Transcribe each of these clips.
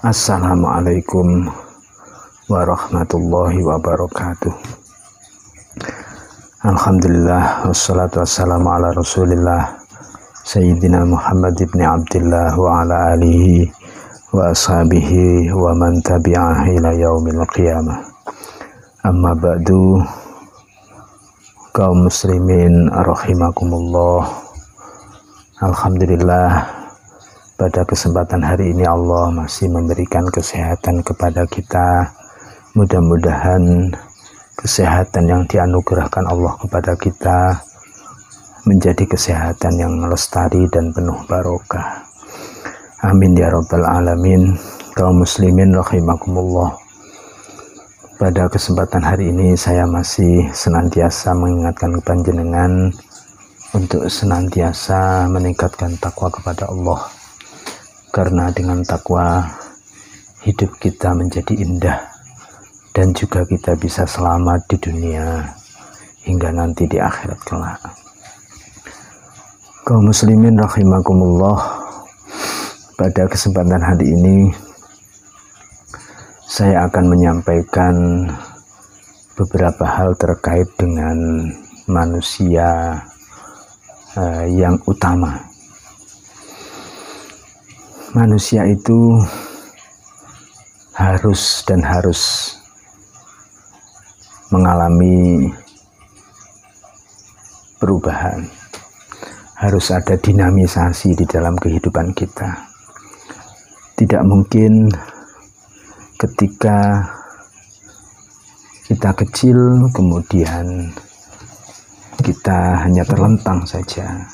Assalamualaikum warahmatullahi wabarakatuh. Alhamdulillah wassalatu wassalamu ala rasulillah Sayyidina Muhammad ibn Abdillah wa ala alihi wa ashabihi wa man tabi'ah ila yaumil qiyamah. Amma ba'du, kaum muslimin rahimakumullah. Alhamdulillah, pada kesempatan hari ini Allah masih memberikan kesehatan kepada kita. Mudah-mudahan kesehatan yang dianugerahkan Allah kepada kita menjadi kesehatan yang lestari dan penuh barokah. Amin ya rabbal alamin. Kaum muslimin rahimakumullah. Pada kesempatan hari ini saya masih senantiasa mengingatkan panjenengan untuk senantiasa meningkatkan takwa kepada Allah. Karena dengan takwa hidup kita menjadi indah dan juga kita bisa selamat di dunia hingga nanti di akhirat kelak. Kaum muslimin rahimakumullah, pada kesempatan hari ini saya akan menyampaikan beberapa hal terkait dengan manusia yang utama. Manusia itu harus mengalami perubahan, harus ada dinamisasi di dalam kehidupan kita. Tidak mungkin ketika kita kecil kemudian kita hanya terlentang saja.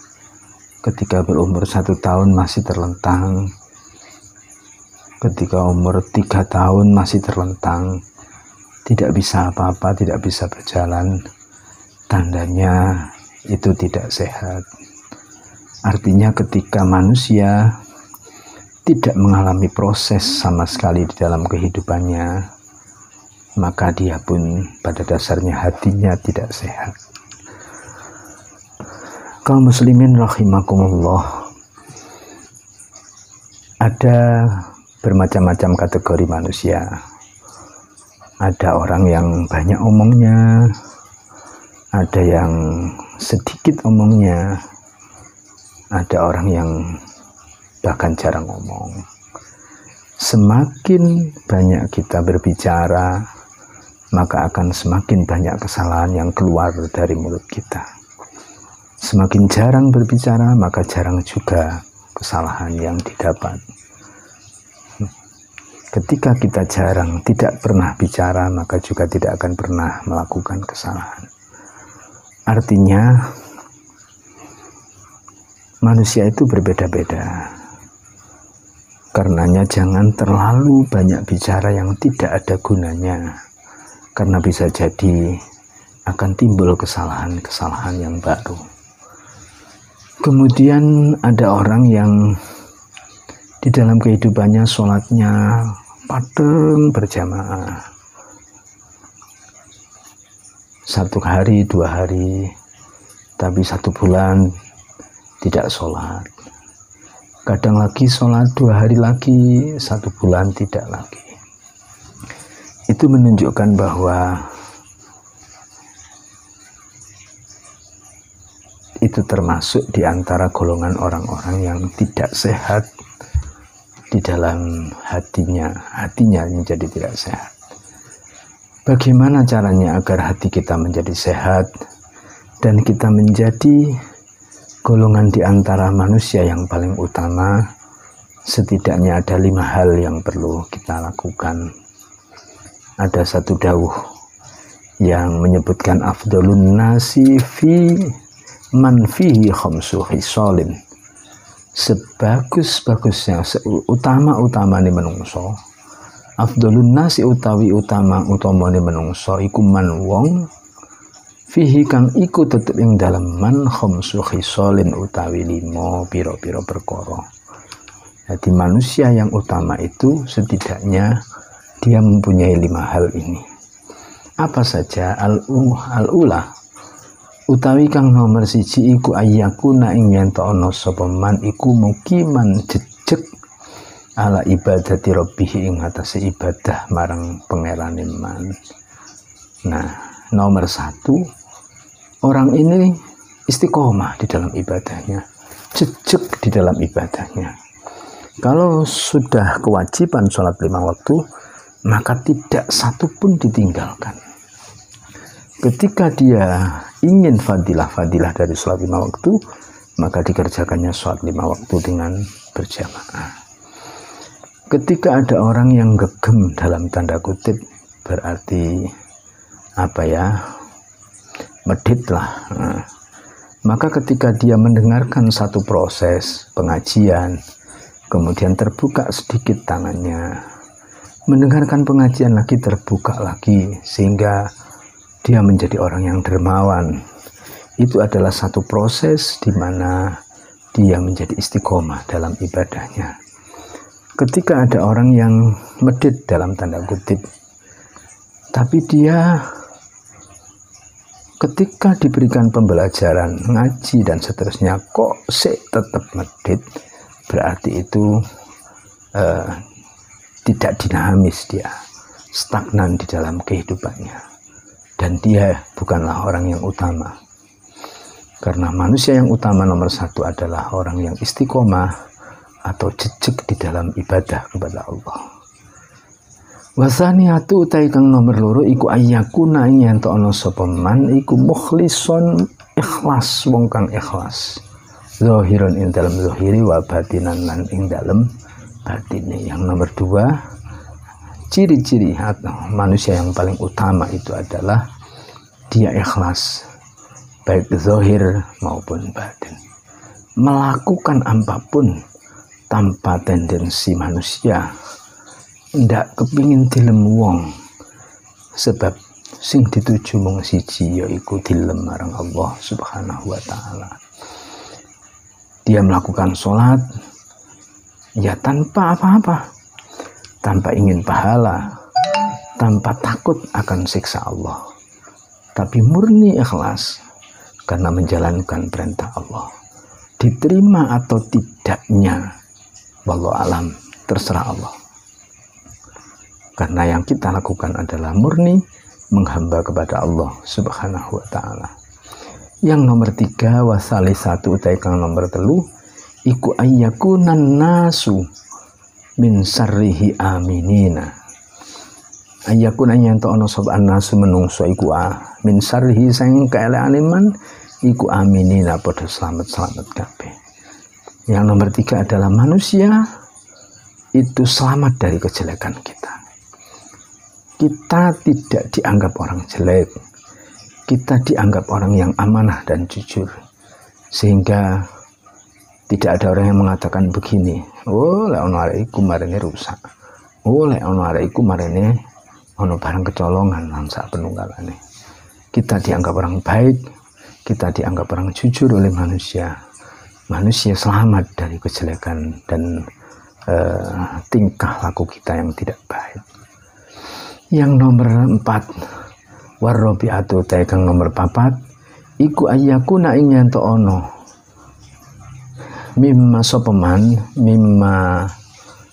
Ketika berumur 1 tahun masih terlentang, ketika umur 3 tahun masih terlentang, tidak bisa apa-apa, tidak bisa berjalan. Tandanya itu tidak sehat. Artinya ketika manusia tidak mengalami proses sama sekali di dalam kehidupannya, maka dia pun pada dasarnya hatinya tidak sehat. Kaum muslimin rahimakumullah, ada bermacam-macam kategori manusia. Ada orang yang banyak omongnya, ada yang sedikit omongnya, ada orang yang bahkan jarang ngomong. Semakin banyak kita berbicara, maka akan semakin banyak kesalahan yang keluar dari mulut kita. Semakin jarang berbicara, maka jarang juga kesalahan yang didapat. Ketika kita jarang, tidak pernah bicara, maka juga tidak akan pernah melakukan kesalahan. Artinya, manusia itu berbeda-beda. Karenanya jangan terlalu banyak bicara yang tidak ada gunanya. Karena bisa jadi akan timbul kesalahan-kesalahan yang baru. Kemudian ada orang yang di dalam kehidupannya sholatnya padang berjamaah, 1 hari 2 hari, tapi 1 bulan tidak sholat. Kadang lagi sholat 2 hari lagi, 1 bulan tidak lagi. Itu menunjukkan bahwa itu termasuk di antara golongan orang-orang yang tidak sehat di dalam hatinya menjadi tidak sehat. Bagaimana caranya agar hati kita menjadi sehat dan kita menjadi golongan di antara manusia yang paling utama? Setidaknya ada 5 hal yang perlu kita lakukan. Ada satu dawuh yang menyebutkan afdalun nasi fi man fihi khamsu khisalin. Sebagus-bagusnya, utama-utamane menungso, afdalun nasi utawi utama-utamane menungso iku man wong fihi kang iku tetep ing dalem man khamsu khisalin utawi 5 pira-pira perkara. Jadi manusia yang utama itu setidaknya dia mempunyai 5 hal ini. Apa saja? Al-ula utawi kang nomor 1 iku ayyakuna ing yen ana sapa man iku mukiman jejeg ala ibadati rabbih ing atase ibadah marang pangerane man. Nah, nomor 1, orang ini istiqomah di dalam ibadahnya, jejak di dalam ibadahnya. Kalau sudah kewajiban sholat 5 waktu, maka tidak satu pun ditinggalkan. Ketika dia ingin fadilah-fadilah dari sholat 5 waktu, maka dikerjakannya sholat 5 waktu dengan berjamaah. Ketika ada orang yang gegem dalam tanda kutip, berarti medit lah. Maka ketika dia mendengarkan satu proses pengajian, kemudian terbuka sedikit tangannya, mendengarkan pengajian lagi, terbuka lagi, sehingga dia menjadi orang yang dermawan. Itu adalah satu proses di mana dia menjadi istiqomah dalam ibadahnya. Ketika ada orang yang medit dalam tanda kutip, tapi dia ketika diberikan pembelajaran, ngaji dan seterusnya, kok tetap medit, berarti itu tidak dinamis, dia stagnan di dalam kehidupannya, dan dia bukanlah orang yang utama. Karena manusia yang utama nomor 1 adalah orang yang istiqomah atau jejak di dalam ibadah kepada Allah. Wasaniatu utai kang nomor 2 iku ayyakuna yen to ana sapa man iku mukhlison, ikhlas, wong kang ikhlas. Zahiran ing dalam zahiri wa batinan lan ing dalam batine. Yang nomor 2, ciri-ciri manusia yang paling utama itu adalah dia ikhlas, baik zahir maupun batin. Melakukan apapun tanpa tendensi manusia, ndak kepingin dilem wong, sebab sing dituju mung siji, yaiku dilem marang Allah Subhanahu wa taala. Dia melakukan sholat ya tanpa apa-apa, tanpa ingin pahala, tanpa takut akan siksa Allah, tapi murni ikhlas karena menjalankan perintah Allah. Diterima atau tidaknya, wallahu alam, terserah Allah. Karena yang kita lakukan adalah murni menghamba kepada Allah Subhanahu wa ta'ala. Yang nomor 3, wasalisatu utai kang nomor 3 iku ayyakunan nasu min sarrihi aminina. Ayyakuna yen to ana sapa nasu menungso iku min sarrihi sang kaeleane man iku aminina, padha selamat-selamat kabeh. Yang nomor 3 adalah manusia itu selamat dari kejelekan kita. Kita tidak dianggap orang jelek, kita dianggap orang yang amanah dan jujur, sehingga tidak ada orang yang mengatakan begini, oh lek ono arek iku marene rusak, oh lek ono arek iku marene ono barang kecolongan lan sak penunggalane. Kita dianggap orang baik, kita dianggap orang jujur oleh manusia. Manusia selamat dari kejelekan dan tingkah laku kita yang tidak baik. Yang nomor 4, warrobiatu tekang nomor 4 iku ayyakuna ing yen to ana mimma sopeman mimma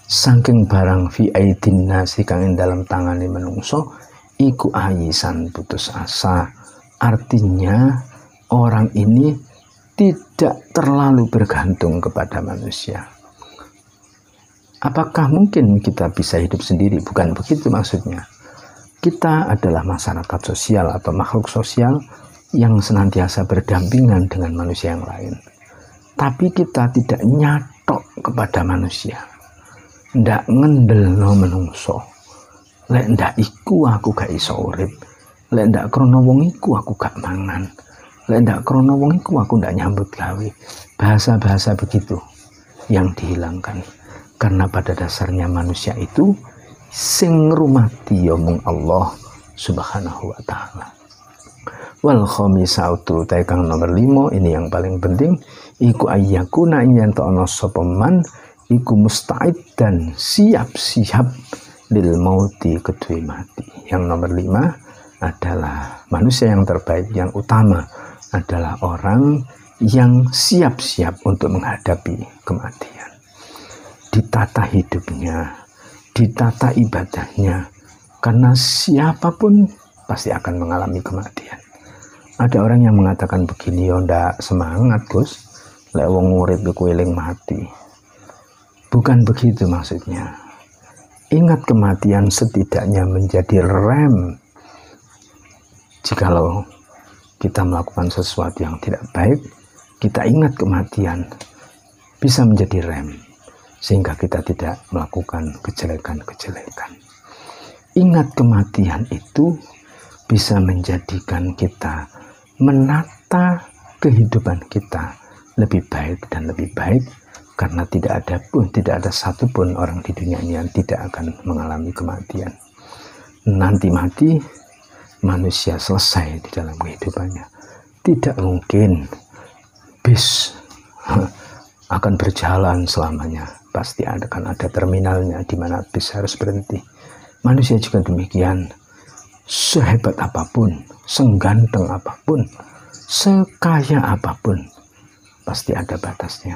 saking barang fi aidin nasi kang ing dalam tangane menungso iku ayisan putus asa. Artinya orang ini tidak terlalu bergantung kepada manusia. Apakah mungkin kita bisa hidup sendiri? Bukan begitu maksudnya. Kita adalah masyarakat sosial atau makhluk sosial yang senantiasa berdampingan dengan manusia yang lain. Tapi kita tidak nyatok kepada manusia. Ndak ngendelno menungso. Lek ndak iku aku gak iso urip. Lek ndak krana wong iku aku gak mangan. Lek ndak krana wong iku aku ndak nyambut gawe. Bahasa-bahasa begitu yang dihilangkan. Karena pada dasarnya manusia itu sing ngrumati ya mung Allah Subhanahu wa taala. Wal khamisatu tekang nomor 5, ini yang paling penting, iku ayyakuna yen to ana sapa man iku musta'id dan siap-siap lil mauti, kedue mati. Yang nomor 5 adalah manusia yang terbaik, yang utama adalah orang yang siap-siap untuk menghadapi kematian. Di ditata hidupnya, ditata ibadahnya, karena siapapun pasti akan mengalami kematian. Ada orang yang mengatakan begini, "Yo ndak semangat Gus, lek wong urip iku eling mati." Bukan begitu maksudnya. Ingat kematian setidaknya menjadi rem. Jikalau kita melakukan sesuatu yang tidak baik, kita ingat kematian, bisa menjadi rem, sehingga kita tidak melakukan kejelekan-kejelekan. Ingat kematian itu bisa menjadikan kita menata kehidupan kita lebih baik dan lebih baik, karena tidak ada satupun orang di dunia ini yang tidak akan mengalami kematian. Nanti mati, manusia selesai di dalam kehidupannya. Tidak mungkin bis akan berjalan selamanya. Pasti akan ada terminalnya di mana bis harus berhenti. Manusia juga demikian. Sehebat apapun, sengganteng apapun, sekaya apapun, pasti ada batasnya.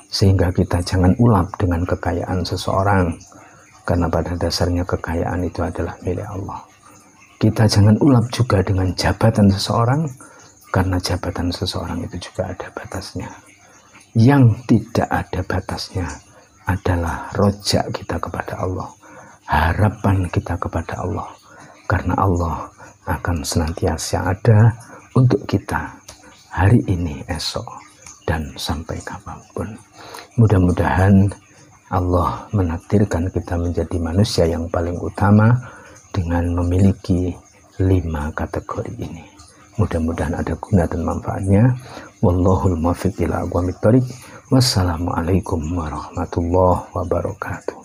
Sehingga kita jangan ulap dengan kekayaan seseorang, karena pada dasarnya kekayaan itu adalah milik Allah. Kita jangan ulap juga dengan jabatan seseorang, karena jabatan seseorang itu juga ada batasnya. Yang tidak ada batasnya adalah rojak kita kepada Allah, harapan kita kepada Allah, karena Allah akan senantiasa ada untuk kita hari ini, esok, dan sampai kapanpun. Mudah-mudahan Allah menakdirkan kita menjadi manusia yang paling utama dengan memiliki 5 kategori ini. Mudah-mudahan ada guna dan manfaatnya. Wallahul muwaffiq ila aqwamit thoriq. Wassalamualaikum warahmatullahi wabarakatuh.